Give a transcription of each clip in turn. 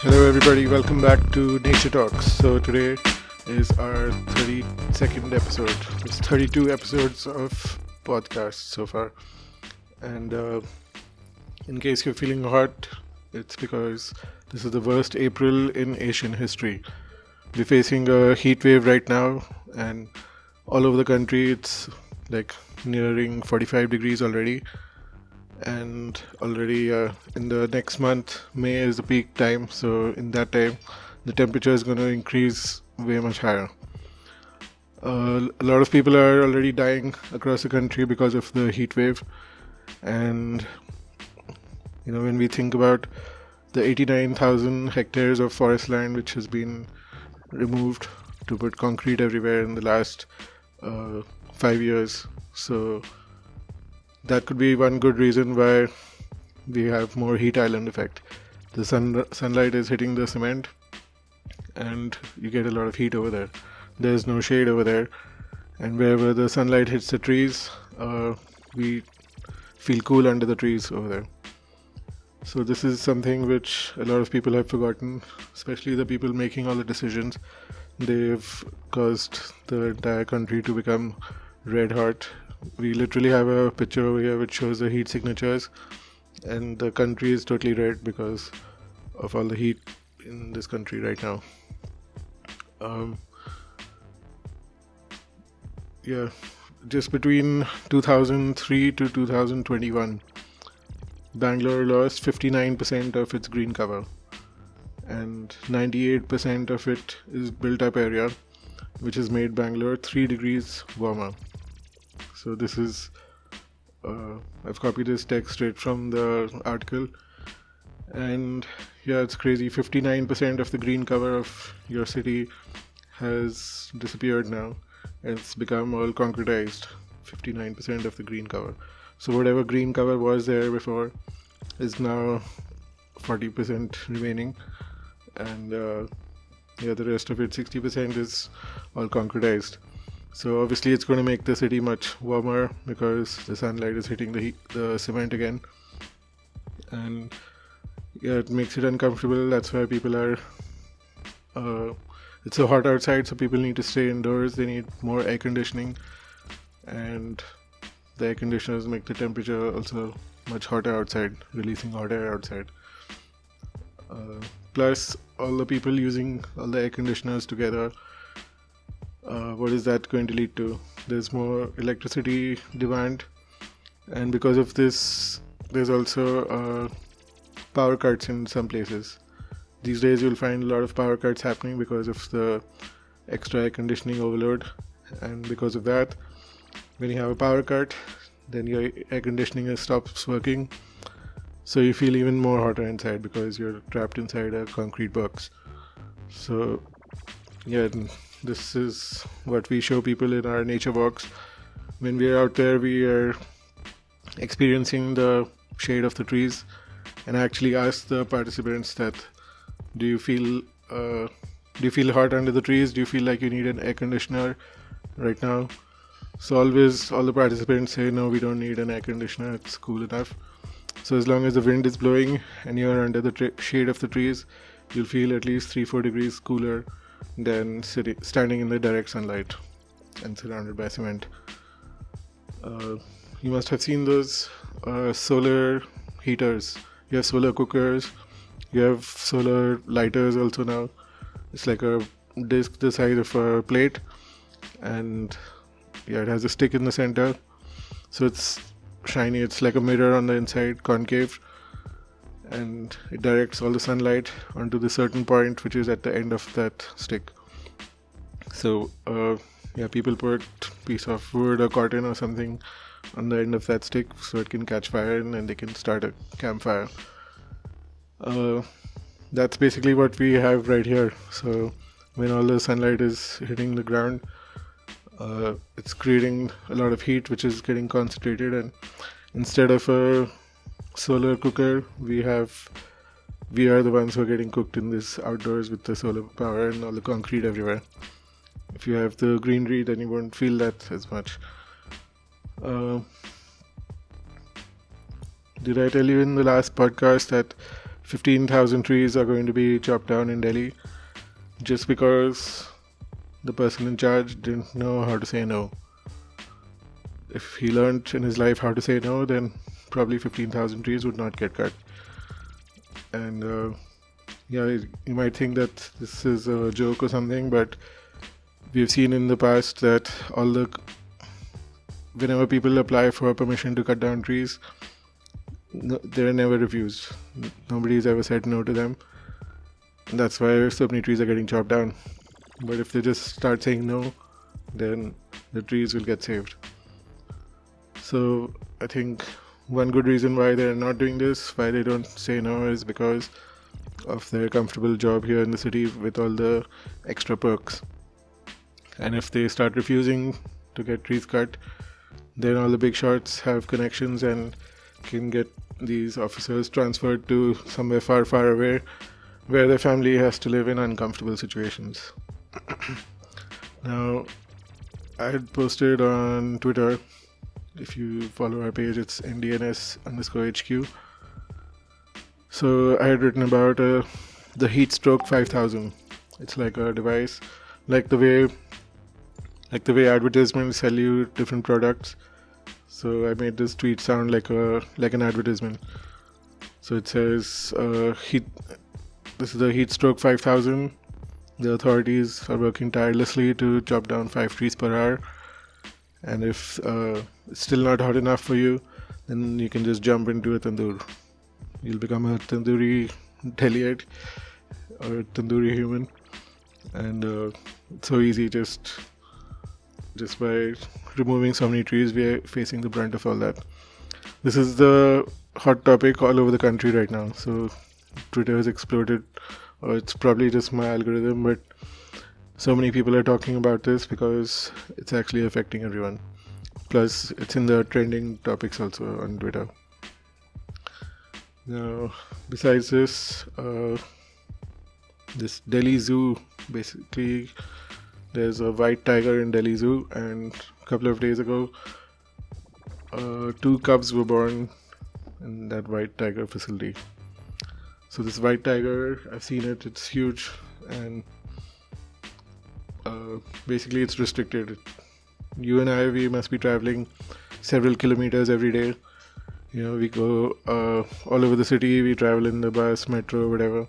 Hello, everybody. Welcome back to Nature Talks. So, today is our 32nd episode. There's 32 episodes of podcasts so far. And in case you're feeling hot, it's because this is the worst April in Asian history. We're facing a heat wave right now, and all over the country, it's like nearing 45 degrees already. And already in the next month, May is the peak time, so in that time the temperature is going to increase way much higher. A lot of people are already dying across the country because of the heat wave. And when we think about the 89,000 hectares of forest land which has been removed to put concrete everywhere in the last 5 years, so that could be one good reason why we have more heat island effect. The sunlight is hitting the cement and you get a lot of heat over there. There's no shade over there, and wherever the sunlight hits the trees, we feel cool under the trees over there. So this is something which a lot of people have forgotten, especially the people making all the decisions. They've caused the entire country to become red hot. We literally have a picture over here which shows the heat signatures, and the country is totally red because of all the heat in this country right now. Just between 2003 to 2021, Bangalore lost 59% of its green cover, and 98% of it is built up area, which has made Bangalore 3 degrees warmer. So this is, I've copied this text straight from the article, and it's crazy. 59% of the green cover of your city has disappeared now, and it's become all concretized. 59% of the green cover. So whatever green cover was there before is now 40% remaining, and the rest of it, 60%, is all concretized. So obviously it's going to make the city much warmer because the sunlight is hitting the cement again, and it makes it uncomfortable. That's why people are it's so hot outside, so people need to stay indoors. They need more air conditioning, and the air conditioners make the temperature also much hotter outside, releasing hot air outside. Plus all the people using all the air conditioners together, what is that going to lead to? There's more electricity demand, and because of this there's also power cuts in some places. These days you'll find a lot of power cuts happening because of the extra air conditioning overload, and because of that, when you have a power cut, then your air conditioning stops working, so you feel even more hotter inside because you're trapped inside a concrete box. So this is what we show people in our nature walks. When we are out there, we are experiencing the shade of the trees, and I actually ask the participants that, do you feel hot under the trees? Do you feel like you need an air conditioner right now? So always all the participants say, no, we don't need an air conditioner, it's cool enough. So as long as the wind is blowing and you're under the shade of the trees, you'll feel at least 3-4 degrees cooler than standing in the direct sunlight and surrounded by cement. You must have seen those solar heaters. You have solar cookers, you have solar lighters also now. It's like a disc the size of a plate, and it has a stick in the center, so it's shiny. It's like a mirror on the inside, concave, and it directs all the sunlight onto the certain point which is at the end of that stick. So people put a piece of wood or cotton or something on the end of that stick so it can catch fire, and then they can start a campfire. That's basically what we have right here. So when all the sunlight is hitting the ground, it's creating a lot of heat which is getting concentrated, and instead of a solar cooker, we are the ones who are getting cooked in this outdoors with the solar power and all the concrete everywhere. If you have the greenery, then you won't feel that as much. Did I tell you in the last podcast that 15,000 trees are going to be chopped down in Delhi just because the person in charge didn't know how to say no. If he learned in his life how to say no, then probably 15,000 trees would not get cut. And you might think that this is a joke or something, but we've seen in the past that whenever people apply for permission to cut down trees, they're never refused. Nobody's ever said no to them. And that's why so many trees are getting chopped down. But if they just start saying no, then the trees will get saved. So I think one good reason why they're not doing this, why they don't say no, is because of their comfortable job here in the city with all the extra perks. And if they start refusing to get trees cut, then all the big shots have connections and can get these officers transferred to somewhere far, far away where their family has to live in uncomfortable situations. Now, I had posted on Twitter, if you follow our page, it's ndns_HQ. So I had written about the Heat Stroke 5000. It's like a device, like the way advertisements sell you different products. So I made this tweet sound like an advertisement. So it says, this is the Heat Stroke 5000. The authorities are working tirelessly to chop down 5 trees per hour. And if it's still not hot enough for you, then you can just jump into a tandoor. You'll become a tandoori Delhiite or a tandoori human. And it's so easy just by removing so many trees, we are facing the brunt of all that. This is the hot topic all over the country right now. So Twitter has exploded, or it's probably just my algorithm, but so many people are talking about this because it's actually affecting everyone. Plus, it's in the trending topics also on Twitter. Now, besides this, this Delhi Zoo, basically, there's a white tiger in Delhi Zoo, and a couple of days ago, 2 cubs were born in that white tiger facility. So this white tiger, I've seen it, it's huge, and basically it's restricted. You and I, we must be traveling several kilometers every day. You know, we go all over the city, we travel in the bus, metro, whatever.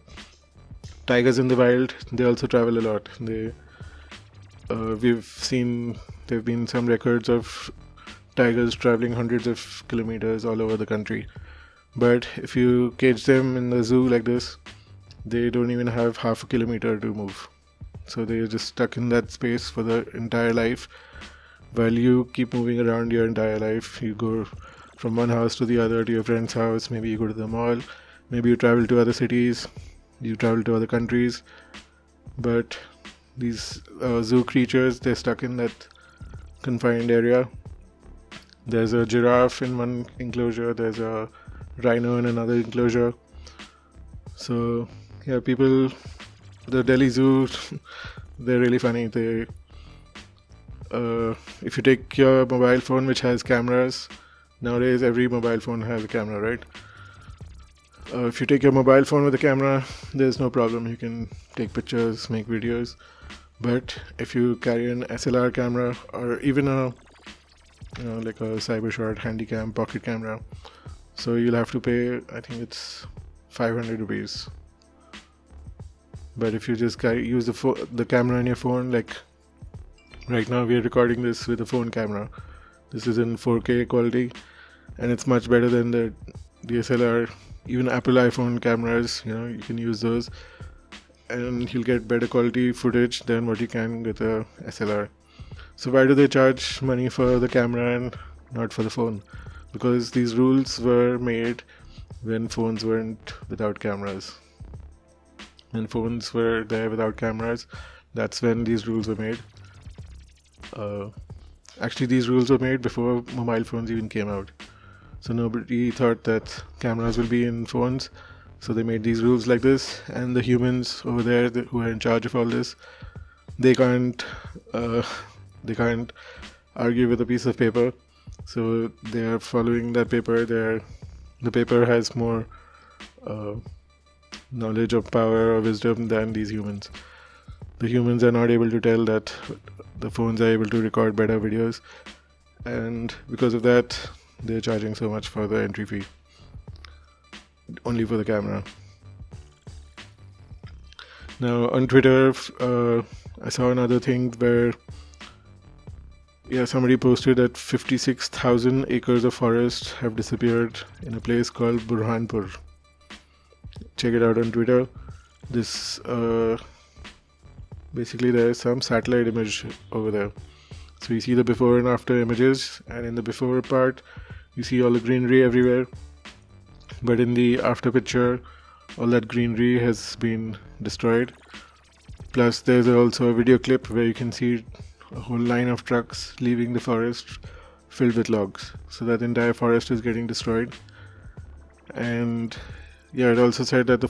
Tigers in the wild, they also travel a lot. We've seen, there have been some records of tigers traveling hundreds of kilometers all over the country. But if you cage them in the zoo like this, they don't even have half a kilometer to move. So they're just stuck in that space for the entire life. While you keep moving around your entire life, you go from one house to the other, to your friend's house, maybe you go to the mall, maybe you travel to other cities, you travel to other countries. But these zoo creatures, they're stuck in that confined area. There's a giraffe in one enclosure, there's a rhino in another enclosure. So yeah, the Delhi Zoo, they're really funny. If you take your mobile phone, which has cameras, nowadays every mobile phone has a camera, right? If you take your mobile phone with a camera, there's no problem. You can take pictures, make videos. But if you carry an SLR camera, or even like a Cybershot, Handycam, pocket camera, so you'll have to pay, I think it's 500 rupees. But if you just use the camera on your phone, like right now we are recording this with a phone camera. This is in 4K quality, and it's much better than the DSLR. Even Apple iPhone cameras, you can use those, and you'll get better quality footage than what you can with a SLR. So why do they charge money for the camera and not for the phone? Because these rules were made when phones weren't without cameras. When phones were there without cameras, that's when these rules were made. Actually, these rules were made before mobile phones even came out. So nobody thought that cameras will be in phones. So they made these rules like this, and the humans over there who are in charge of all this, they can't argue with a piece of paper. So they are following that paper. The paper has more knowledge of power or wisdom than these humans. The humans are not able to tell that the phones are able to record better videos, and because of that, they're charging so much for the entry fee, only for the camera. Now on Twitter, I saw another thing where somebody posted that 56,000 acres of forest have disappeared in a place called Burhanpur. Check it out on Twitter. This basically there is some satellite image over there. So you see the before and after images, and in the before part you see all the greenery everywhere, but in the after picture all that greenery has been destroyed. Plus there's also a video clip where you can see a whole line of trucks leaving the forest filled with logs. So that entire forest is getting destroyed. And it also said that the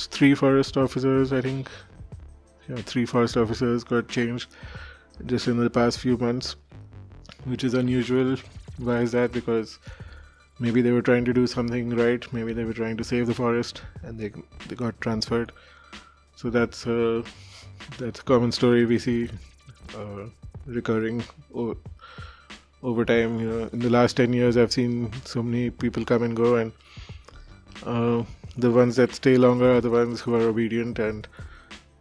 three forest officers got changed just in the past few months, which is unusual. Why is that? Because maybe they were trying to do something right, maybe they were trying to save the forest and they got transferred. So that's a common story we see recurring over time. In the last 10 years I've seen so many people come and go, and the ones that stay longer are the ones who are obedient, and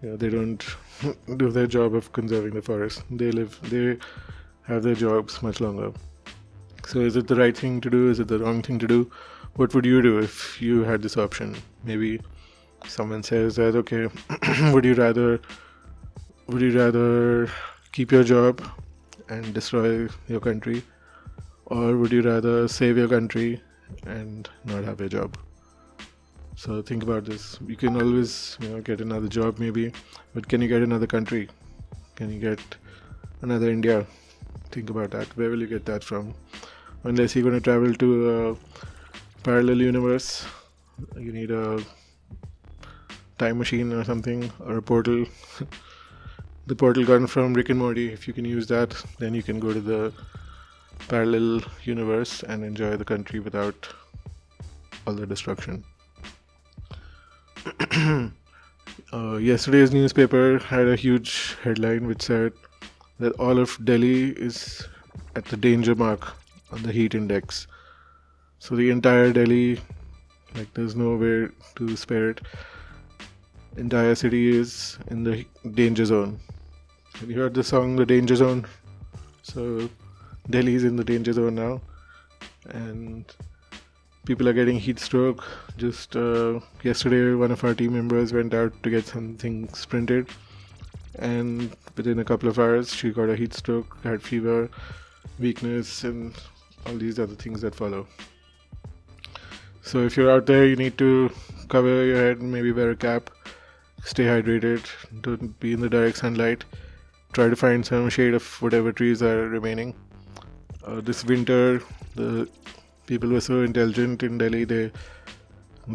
they don't do their job of conserving the forest. They have their jobs much longer. So is it the right thing to do? Is it the wrong thing to do? What would you do if you had this option? Maybe someone says that, okay, would you rather keep your job and destroy your country, or would you rather save your country and not have a job? So think about this. You can always get another job maybe, but can you get another country? Can you get another India? Think about that. Where will you get that from? Unless you're going to travel to a parallel universe, you need a time machine or something, or a portal. The portal gun from Rick and Morty, if you can use that, then you can go to the parallel universe and enjoy the country without all the destruction. Yesterday's newspaper had a huge headline which said that all of Delhi is at the danger mark on the heat index. So the entire Delhi, there's nowhere to spare it. Entire city is in the danger zone. Have you heard the song The Danger Zone? So Delhi is in the danger zone now, and people are getting heat stroke. Just yesterday one of our team members went out to get something sprinted, and within a couple of hours she got a heat stroke, had fever, weakness, and all these other things that follow. So if you're out there, you need to cover your head, maybe wear a cap, stay hydrated, don't be in the direct sunlight, try to find some shade of whatever trees are remaining. This winter the people were so intelligent in Delhi, they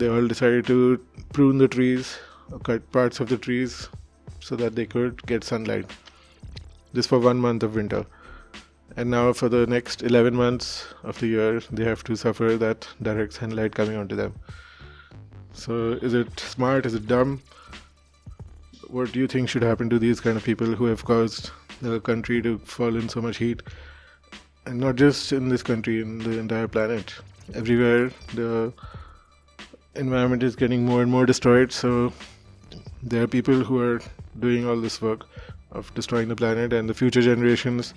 all decided to prune the trees, or cut parts of the trees so that they could get sunlight, just for 1 month of winter. And now for the next 11 months of the year they have to suffer that direct sunlight coming onto them. So is it smart? Is it dumb? What do you think should happen to these kind of people who have caused the country to fall in so much heat? And not just in this country, in the entire planet. Everywhere the environment is getting more and more destroyed, so there are people who are doing all this work of destroying the planet, and the future generations,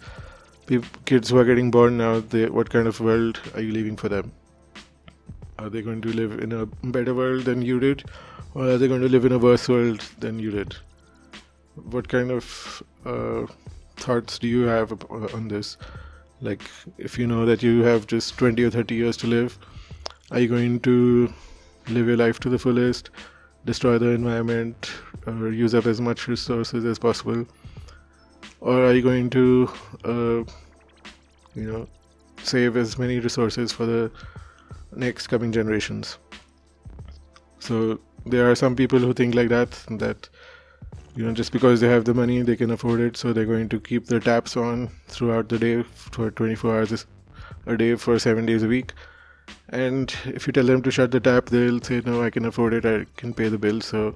kids who are getting born now, what kind of world are you leaving for them? Are they going to live in a better world than you did, or are they going to live in a worse world than you did? What kind of thoughts do you have on this? If you know that you have just 20 or 30 years to live, are you going to live your life to the fullest, destroy the environment, or use up as much resources as possible? Or are you going to save as many resources for the next coming generations? So there are some people who think like that just because they have the money, they can afford it, so they're going to keep their taps on throughout the day for 24 hours a day for 7 days a week, And if you tell them to shut the tap, they'll say, no, I can afford it, I can pay the bill, so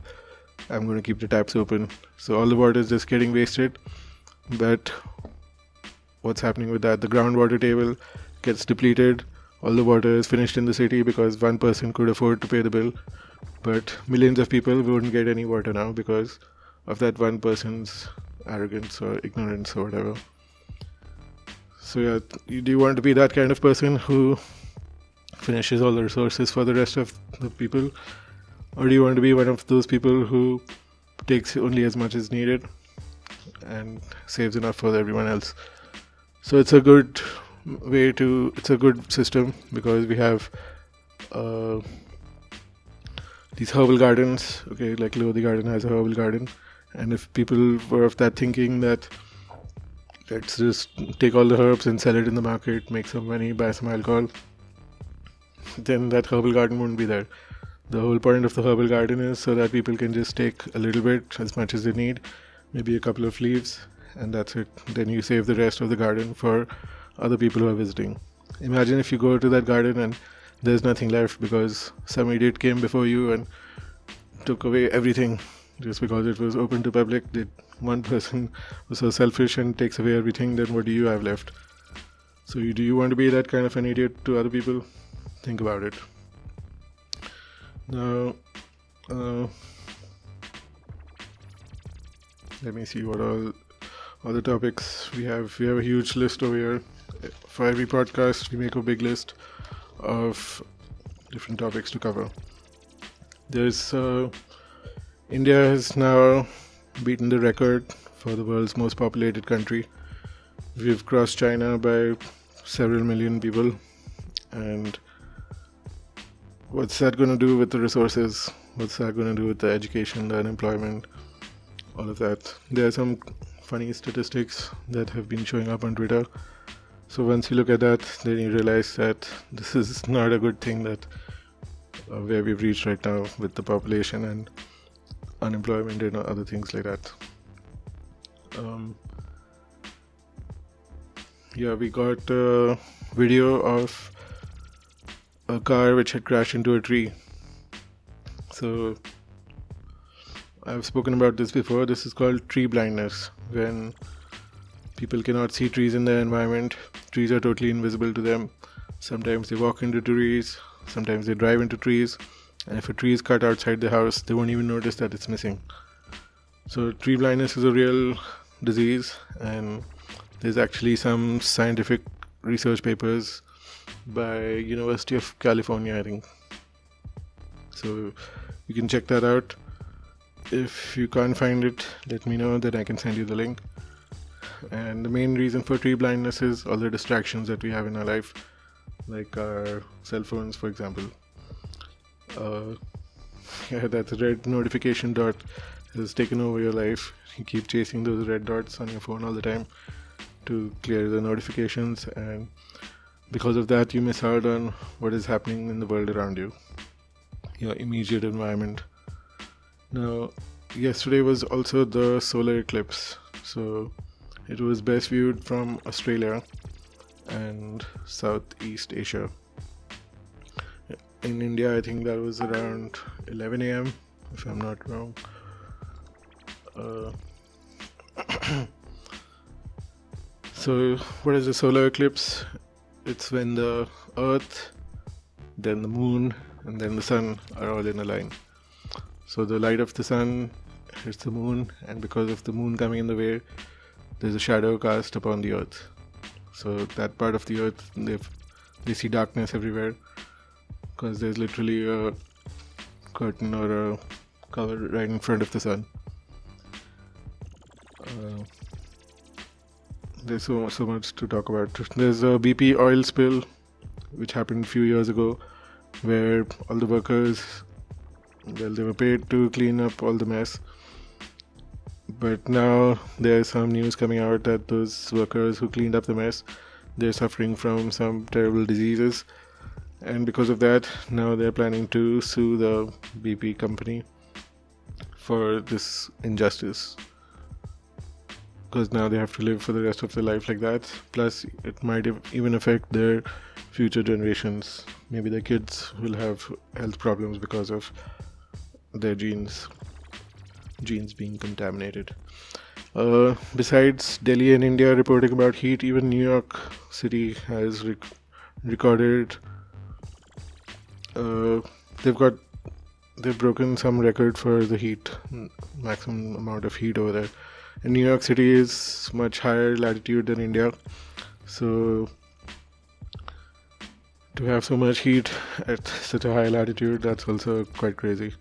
I'm going to keep the taps open. So all the water is just getting wasted. But what's happening with that? The groundwater table gets depleted. All the water is finished in the city because one person could afford to pay the bill. But millions of people wouldn't get any water now because of that one person's arrogance or ignorance or whatever. So yeah, do you want to be that kind of person who finishes all the resources for the rest of the people? Or do you want to be one of those people who takes only as much as needed and saves enough for everyone else? So it's a good it's a good system because we have these herbal gardens, okay, like Lodi Garden has a herbal garden. And if people were of that thinking that let's just take all the herbs and sell it in the market, make some money, buy some alcohol, then that herbal garden wouldn't be there. The whole point of the herbal garden is so that people can just take a little bit, as much as they need, maybe a couple of leaves, and that's it. Then you save the rest of the garden for other people who are visiting. Imagine if you go to that garden and there's nothing left because some idiot came before you and took away everything just because it was open to public. One person was so selfish and takes away everything, then what do you have left? So do you want to be that kind of an idiot to other people? Think about it. Now, let me see what all other topics we have. We have a huge list over here. For every podcast, we make a big list of different topics to cover. There's India has now beaten the record for the world's most populated country. We've crossed China by several million people, and what's that going to do with the resources? What's that going to do with the education, the unemployment, all of that? There are some funny statistics that have been showing up on Twitter. So once you look at that, then you realize that this is not a good thing, that where we've reached right now with the population and unemployment and other things like that. We got a video of a car which had crashed into a tree. So I've spoken about this before. This is called tree blindness, when people cannot see trees in their environment. Trees are totally invisible to them. Sometimes they walk into trees, sometimes they drive into trees, and if a tree is cut outside the house, they won't even notice that it's missing. So tree blindness is a real disease, and there's actually some scientific research papers by University of California, I think. So you can check that out. If you can't find it, let me know, then I can send you the link. And the main reason for tree blindness is all the distractions that we have in our life, like our cell phones, for example. That red notification dot has taken over your life. You keep chasing those red dots on your phone all the time to clear the notifications, and because of that you miss out on what is happening in the world around you, your immediate environment. Now, yesterday was also the solar eclipse, so it was best viewed from Australia and Southeast Asia. In India, I think that was around 11 a.m., if I'm not wrong. So, what is a solar eclipse? It's when the Earth, then the Moon, and then the Sun are all in a line. So the light of the Sun hits the Moon, and because of the Moon coming in the way, there's a shadow cast upon the Earth. So that part of the Earth, they see darkness everywhere, because there's literally a curtain or a cover right in front of the Sun. There's so much to talk about. There's a BP oil spill which happened a few years ago, where all the workers, they were paid to clean up all the mess, but now there's some news coming out that those workers who cleaned up the mess, they're suffering from some terrible diseases, and because of that, now they're planning to sue the BP company for this injustice, because now they have to live for the rest of their life like that. Plus, it might even affect their future generations. Maybe their kids will have health problems because of their genes being contaminated. Besides Delhi and India reporting about heat, even New York City has recorded. They've broken some record for the heat, maximum amount of heat over there. And New York City is much higher latitude than India, so to have so much heat at such a high latitude, that's also quite crazy.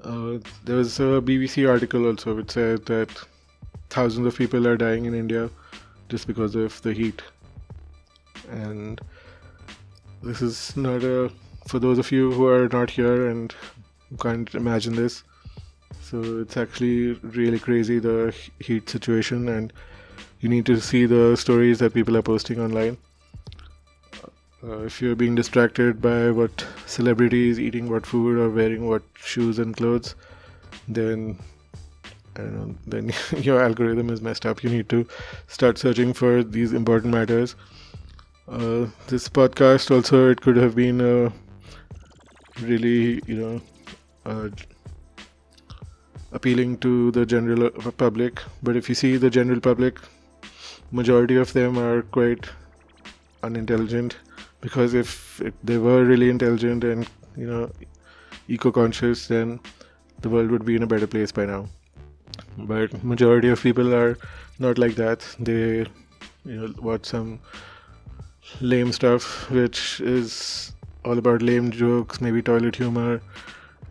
There was a BBC article also which said that thousands of people are dying in India just because of the heat. And this is not for those of you who are not here and can't imagine this. So it's actually really crazy, the heat situation, and you need to see the stories that people are posting online. If you're being distracted by what celebrities eating what food or wearing what shoes and clothes, then I don't know, then your algorithm is messed up. You need to start searching for these important matters. This podcast also, it could have been really, appealing to the general public. But if you see the general public, majority of them are quite unintelligent. Because if they were really intelligent and, eco-conscious, then the world would be in a better place by now. But majority of people are not like that. They, watch some lame stuff, which is all about lame jokes, maybe toilet humor.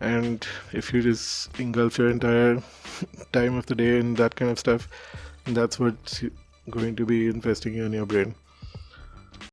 And if you just engulf your entire time of the day in that kind of stuff, that's what's going to be infesting you in your brain.